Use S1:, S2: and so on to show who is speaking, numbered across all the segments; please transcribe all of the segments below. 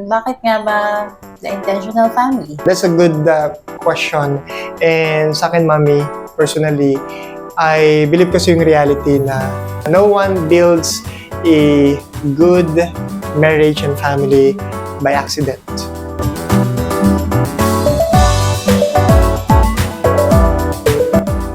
S1: Bakit nga ba the intentional family?
S2: That's a good question. And sa akin, Mami, personally, I believe kasi yung reality na no one builds a good marriage and family by accident.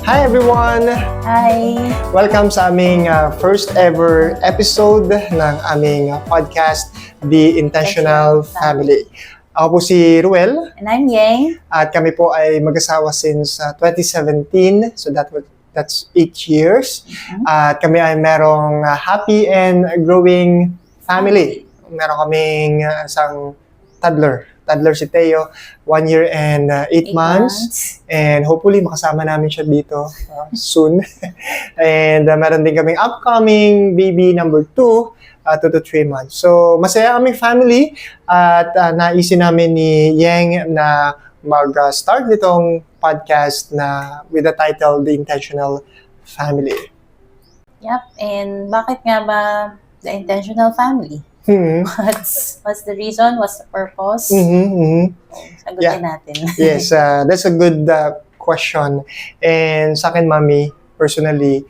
S2: Hi everyone!
S1: Hi!
S2: Welcome sa aming first ever episode ng aming podcast, The Intentional Family. Ako po si Ruel.
S1: And I'm Yang.
S2: At kami po ay mag-asawa since 2017. So that's 8 years. At kami ay merong happy and growing family. Meron kaming isang toddler si Teo, 1 year and 8 months. And hopefully makasama namin siya dito soon. And meron din kaming upcoming baby number 2, 2 to 3 months. So masaya aming family at naisin namin ni Yang na mag-start nitong podcast na with the title The Intentional Family.
S1: Yep, and bakit nga ba the intentional family? What's the reason? What's the purpose? Sagutin natin.
S2: Yes, that's a good question. And sa akin, Mami, personally,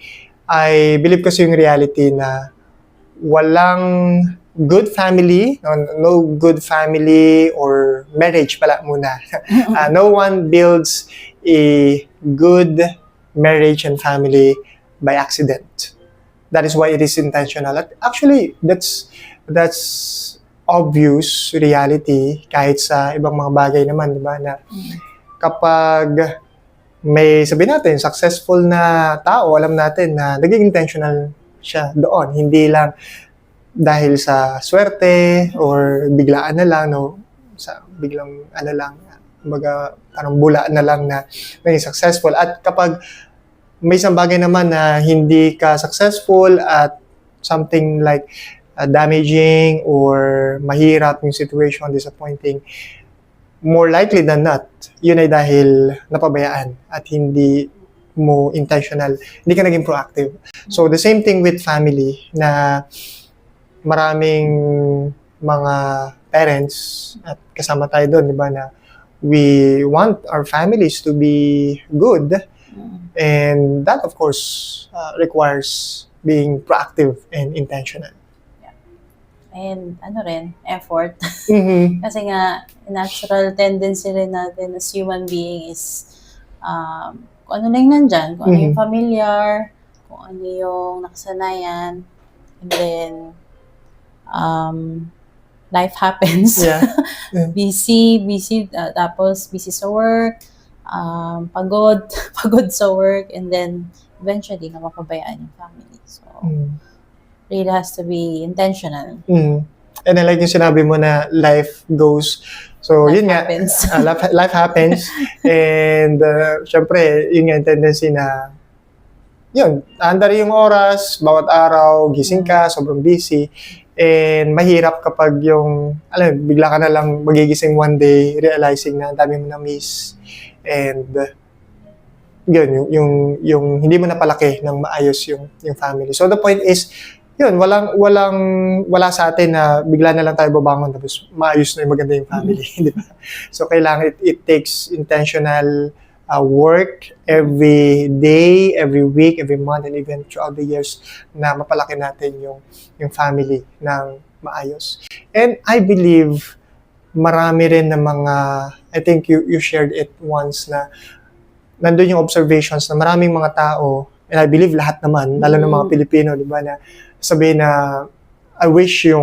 S2: I believe kasi yung reality na walang good family, no good family or marriage pala muna. No one builds a good marriage and family by accident. That is why it is intentional. At actually, that's obvious reality kahit sa ibang mga bagay naman, di ba? Na kapag may sabihin natin, successful na tao, alam natin na naging intentional siya doon. Hindi lang dahil sa swerte or biglaan na lang, no? Sa biglang kumbaga parang bula na lang na naging successful. At kapag may isang bagay naman na hindi ka successful at something like damaging or mahirap yung situation, disappointing, more likely than not, yun ay dahil napabayaan at hindi mo intentional, hindi ka naging proactive. So the same thing with family, na maraming mga parents at kasama tayo doon, di ba, na we want our families to be good, and that of course requires being proactive and intentional.
S1: And effort. Kasi nga, natural tendency rin natin as human being is kung ano lang nandyan, kung ano yung familiar, kung ano yung nakasanayan, and then life happens. Busy, tapos busy sa work, pagod sa work, and then eventually napapabayaan yung family. So, really has to be intentional.
S2: And I like yung sinabi mo na life goes. So,
S1: life
S2: yun
S1: happens.
S2: Nga, life happens. And, syempre, yun nga yung tendency na, yun, andari yung oras, bawat araw, gising ka, sobrang busy. And mahirap kapag yung, bigla ka na lang magigising one day, realizing na dami mo na miss. And, yun, yung hindi mo napalaki ng maayos yung family. So, the point is, yun, wala sa atin na bigla na lang tayo babangon tapos maayos na yung maganda yung family, di ba? So, kailangan it takes intentional work every day, every week, every month, and even throughout the years na mapalaki natin yung family ng maayos. And I believe marami rin na mga, I think you shared it once na nandun yung observations na maraming mga tao, and I believe lahat naman, lalo ng mga Pilipino, di ba, na sabihin na I wish you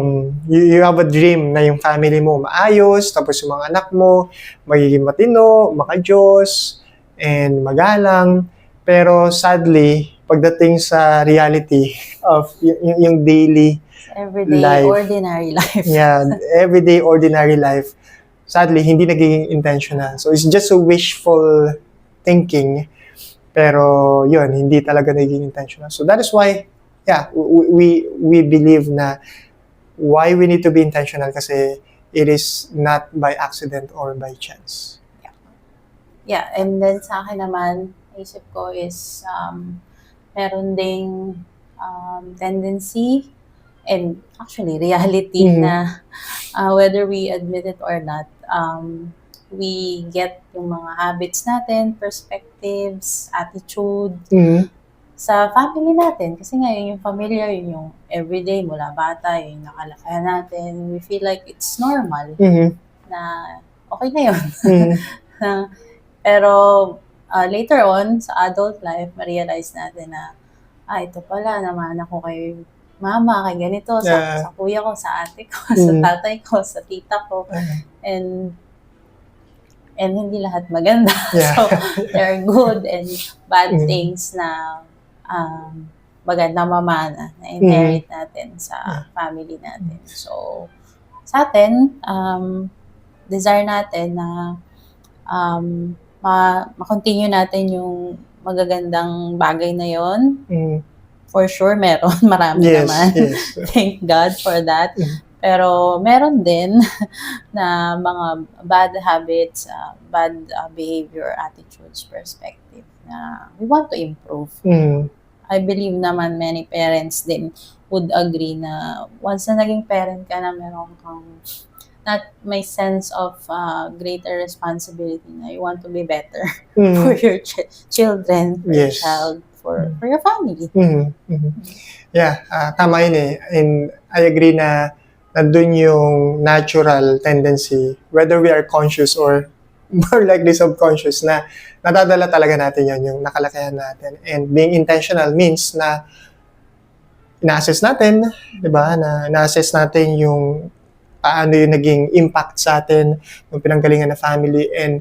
S2: have a dream na yung family mo maayos, tapos yung mga anak mo magiging matino, makajos, and magalang. Pero sadly, pagdating sa reality of yung daily
S1: everyday
S2: life,
S1: ordinary life.
S2: Everyday ordinary life, sadly, hindi nagiging intentional. So it's just a wishful thinking, pero yun, hindi talaga nagiging intentional. So that is why, we believe na why we need to be intentional kasi it is not by accident or by chance.
S1: Yeah, and then sa akin naman, isip ko is meron ding tendency And actually, reality na whether we admit it or not, we get yung mga habits natin, perspectives, attitude sa family natin. Kasi nga, yun yung familiar, yun yung everyday mula bata, yun yung nakalakayan natin. We feel like it's normal na okay na yun. Pero later on, sa adult life, ma-realize natin na, ito pala, naman ako kay mama, kay ganito, sa kuya ko, sa ate ko, sa tatay ko, sa tita ko. And hindi lahat maganda. So, there are good and bad things na maganda mamana na inherit natin sa family natin. So, sa atin, desire natin na ma-continue natin yung magagandang bagay na yon. For sure, meron. Marami naman. Yes. Thank God for that. Pero meron din na mga bad habits, bad behavior, attitudes, perspective na we want to improve. I believe naman many parents din would agree na once na naging parent ka na meron kang not may sense of greater responsibility na you want to be better for your children, for your child, for your family.
S2: Yeah, tama yun eh. And I agree na nandun yung natural tendency, whether we are conscious or more likely subconscious, na nadadala talaga natin yun, yung nakalakayan natin. And being intentional means na ina-assess natin, di ba? Na ina-assess natin yung paano yung naging impact sa atin ng pinanggalingan na family, and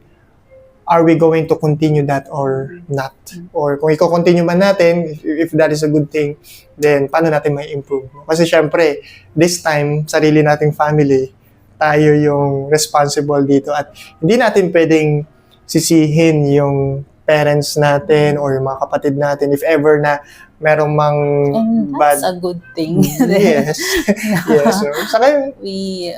S2: are we going to continue that or not? Or kung i-continue man natin, if that is a good thing, then paano natin may improve? Kasi syempre, this time, sarili nating family, tayo yung responsible dito, at hindi natin pwedeng sisihin yung parents natin or yung mga kapatid natin if ever na merong mang
S1: and that's a good thing.
S2: Yes. Yes. So, saka
S1: we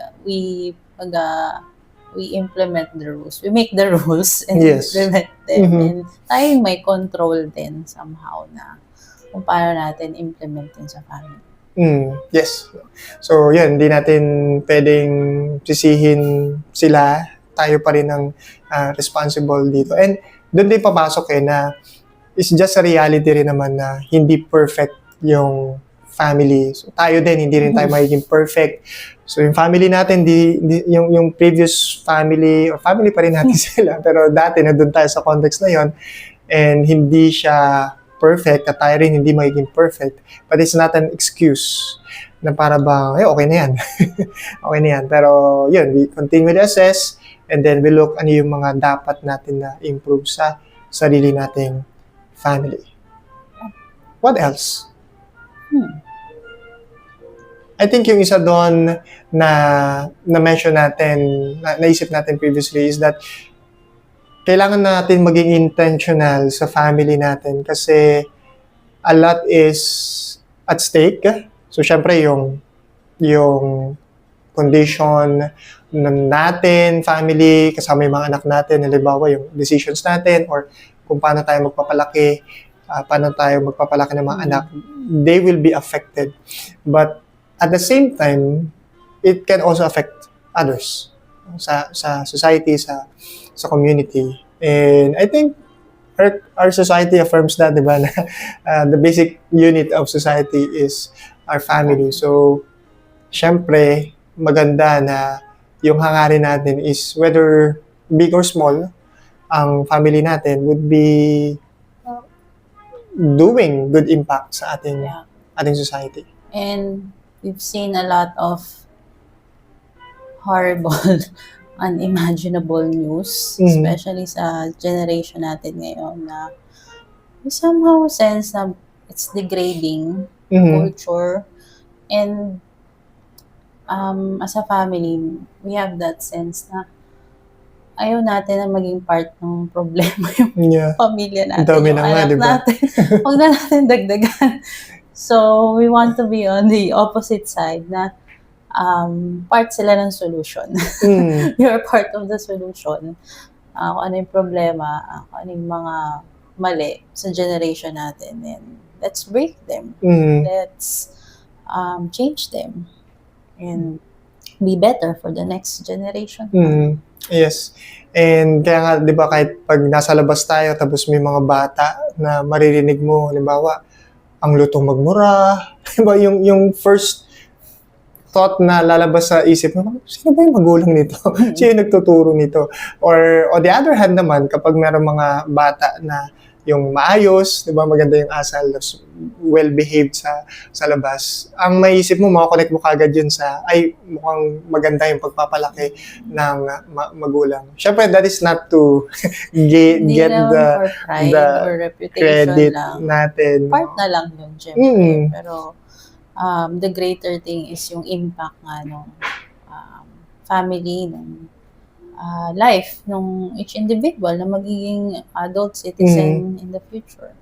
S1: implement the rules. We make the rules and
S2: Yes.
S1: implement them. And tayo may control din somehow na kung paano natin implement yun sa family.
S2: Yes. So, yun, hindi natin pwedeng sisihin sila. Tayo pa rin ang responsible dito. And doon din papasok na it's just a reality rin naman na hindi perfect yung family. So, tayo din, hindi rin tayo magiging perfect. So, yung family natin, yung previous family, or family pa rin natin sila, pero dati na doon tayo sa context na yon, and hindi siya perfect, at tayo rin hindi magiging perfect. But it's not an excuse na para bang, okay na yan. Okay na yan. Pero, yun, we continue to assess, and then we look ano yung mga dapat natin na improve sa sarili nating family. What else? I think yung isa doon na mention natin, naisip natin previously, is that kailangan natin maging intentional sa family natin kasi a lot is at stake. So, syempre, yung condition natin, family, kasama yung mga anak natin, halimbawa yung decisions natin, or kung paano tayo magpapalaki, ng mga anak, they will be affected. But at the same time, it can also affect others sa society, sa community. And I think our society affirms that, di ba, na the basic unit of society is our family. So, syempre, maganda na yung hangarin natin is whether big or small, ang family natin would be doing good impact sa ating society.
S1: And we've seen a lot of horrible, unimaginable news, especially sa generation natin ngayon, na we somehow sense na it's degrading culture. And as a family, we have that sense na ayaw natin na maging part ng problema yung pamilya natin,
S2: dami
S1: yung
S2: na nga,
S1: anak
S2: diba?
S1: natin. Huwag na natin dagdagan. So, we want to be on the opposite side na part sila ng solution. You're part of the solution. Kung ano yung problema, kung ano yung mga mali sa generation natin, and let's break them. Let's change them and be better for the next generation.
S2: Yes. And kaya nga, di ba, kahit pag nasa labas tayo, tapos may mga bata na maririnig mo, halimbawa, ang lutong magmura, di ba, yung first thought na lalabas sa isip mo, sino ba yung magulang nito? Sino yung nagtuturo nito? Or on the other hand naman, kapag meron mga bata na yung maayos, di ba, maganda yung asal, well-behaved sa labas, ang maisip mo, makakonect mo kagad yun sa, ay, mukhang maganda yung pagpapalaki ng magulang. Syempre, that is not to get
S1: for pride or reputation
S2: credit
S1: lang.
S2: natin.
S1: Part na lang yun, syempre. Pero, the greater thing is yung impact nga nung family, nung life nung each individual na magiging adult citizen in the future.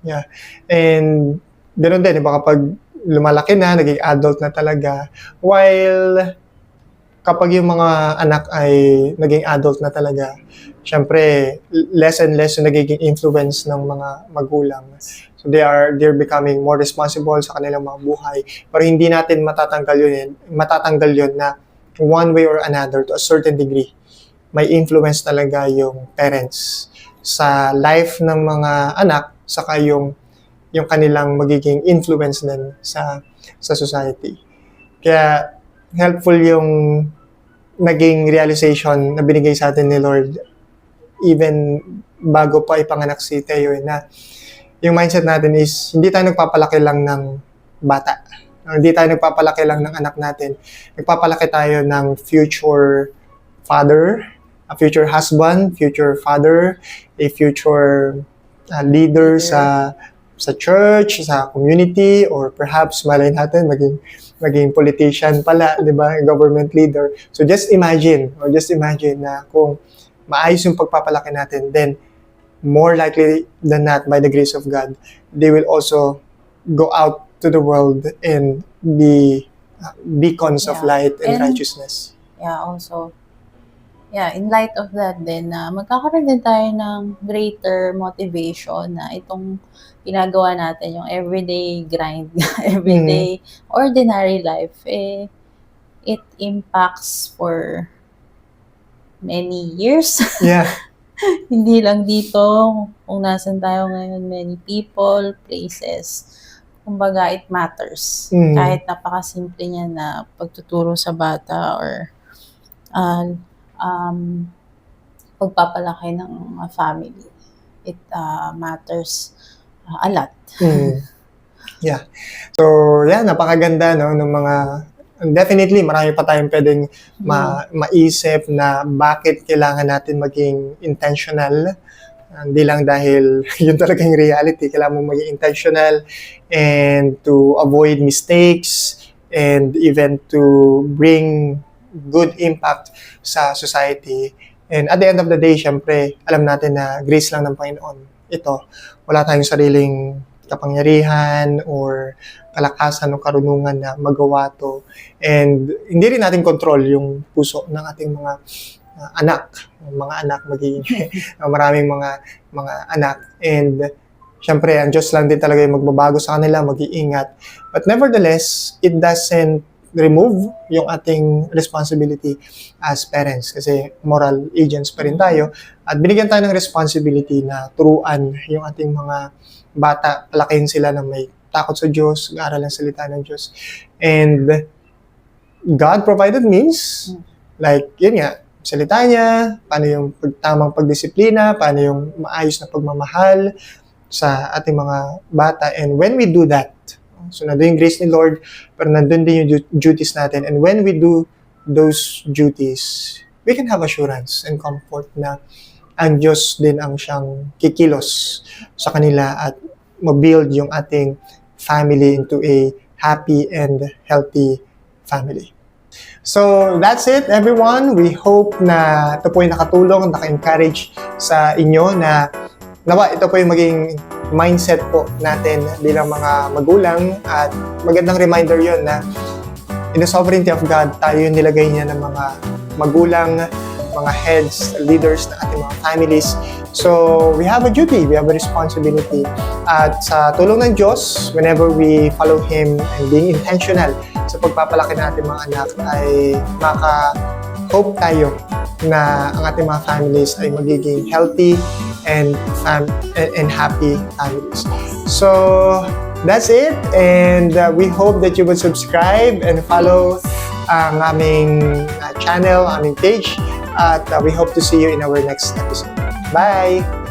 S2: Yeah. And ganoon din, diba, kapag lumalaki na, naging adult na talaga, while kapag yung mga anak ay naging adult na talaga, syempre, less and less yung nagiging influence ng mga magulang. So they're becoming more responsible sa kanilang mga buhay. Pero hindi natin matatanggal yun na one way or another, to a certain degree, may influence talaga yung parents sa life ng mga anak, saka yung kanilang magiging influence din sa society. Kaya helpful yung naging realization na binigay sa atin ni Lord even bago pa ipanganak si Teo, na yung mindset natin is hindi tayo nagpapalaki lang ng bata. Hindi tayo nagpapalaki lang ng anak natin. Nagpapalaki tayo ng future father, a future husband, future father, a future leader sa church, sa community, or perhaps malay natin maging politician pala, 'di ba? Government leader. So just imagine na kung maayos yung pagpapalaki natin, then more likely than not, by the grace of God, they will also go out to the world and be beacons of light and righteousness.
S1: Also, in light of that then, magkakaroon din tayo ng greater motivation na itong ginagawa natin, yung everyday grind, everyday ordinary life, it impacts for many years.
S2: Yeah.
S1: Hindi lang dito, kung nasan tayo ngayon, many people, places. Kumbaga, it matters. Kahit napakasimple niya na pagtuturo sa bata or pagpapalaki ng family. It matters a lot.
S2: Yeah. So, napakaganda, no, ng mga, definitely, marami pa tayong pwedeng maisip na bakit kailangan natin maging intentional. Hindi lang dahil yun talaga yung reality. Kailangan mo maging intentional and to avoid mistakes and even to bring good impact sa society. And at the end of the day, syempre, alam natin na grace lang ng Panginoon. Ito, wala tayong sariling kapangyarihan or kalakasan o karunungan na magawa to. And hindi rin natin control yung puso ng ating mga anak, magiging maraming mga anak. And syempre, ang Diyos lang din talaga yung magbabago sa kanila, mag-iingat. But nevertheless, it doesn't remove yung ating responsibility as parents, kasi moral agents pa rin tayo, at binigyan tayo ng responsibility na turuan yung ating mga bata, palakihin sila na may takot sa Diyos, mag-aaral ng salita ng Diyos. And God provided means, like, yun nga, salita niya, paano yung tamang pagdisiplina, paano yung maayos na pagmamahal sa ating mga bata. And when we do that, so nandun yung grace ni Lord, pero nandun din yung duties natin. And when we do those duties, we can have assurance and comfort na ang Diyos din ang siyang kikilos sa kanila at mabuild yung ating family into a happy and healthy family. So, that's it, everyone. We hope na ito po yung nakatulong, naka-encourage sa inyo na nawa, ito po yung maging mindset po natin bilang mga magulang, at magandang reminder yon na in the sovereignty of God, tayo yung nilagay niya ng mga magulang mga heads, leaders ng ating mga families. So, we have a duty, we have a responsibility. At sa tulong ng Diyos, whenever we follow Him and being intentional sa pagpapalaki ng ating mga anak, ay maka-hope tayo na ang ating mga families ay magiging healthy and happy families. So, that's it. And we hope that you will subscribe and follow ang aming channel, aming page. At we hope to see you in our next episode. Bye!